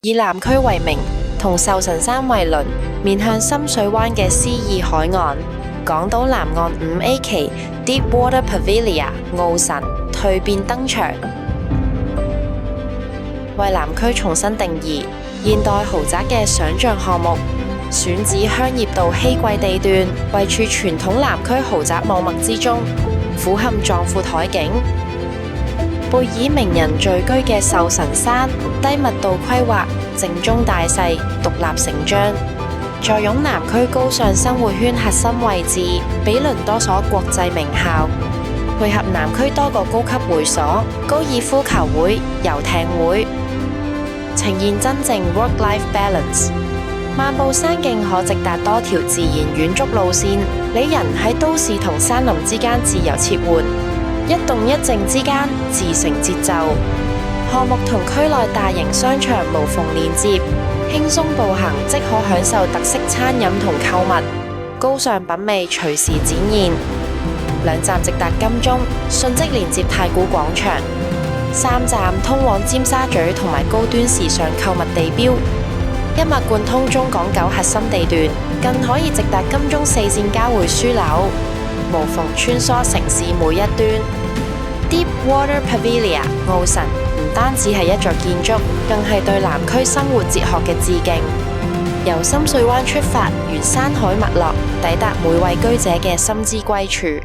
以南區為名，同壽臣山為鄰，面向深水灣嘅詩意海岸，港島南岸5A 期 Deepwater Pavilia 奧神蛻變登場，為南區重新定義現代豪宅嘅想像項目。選址香葉道希貴地段，位處傳統南區豪宅網脈之中，俯瞰壯闊海景。背倚名人聚居嘅壽臣山，低密度規劃，靜中帶細，獨立成章。坐擁南區高尚生活圈核心位置，毗鄰多所國際名校，配合南區多個高級會所、高爾夫球會、遊艇會，呈現真正 work-life balance。漫步山徑可直達多條自然遠足路線，理人喺都市同山林之間自由切換，一動一靜之間自成節奏。項目同區內大型商場無縫連接，輕鬆步行即可享受特色餐飲同購物，高尚品味隨時展現。2站直達金鐘，迅即連接太古廣場；3站通往尖沙咀同埋高端時尚購物地標。一脈貫通中港9核心地段，更可以直達金鐘4線交匯樞紐，無縫穿梭城市每一端。Deepwater Pavilia 奧神唔單止係一座建築，更係對南區生活哲學嘅致敬。由深水灣出發，沿山海脈絡，抵達每位居者嘅心之歸處。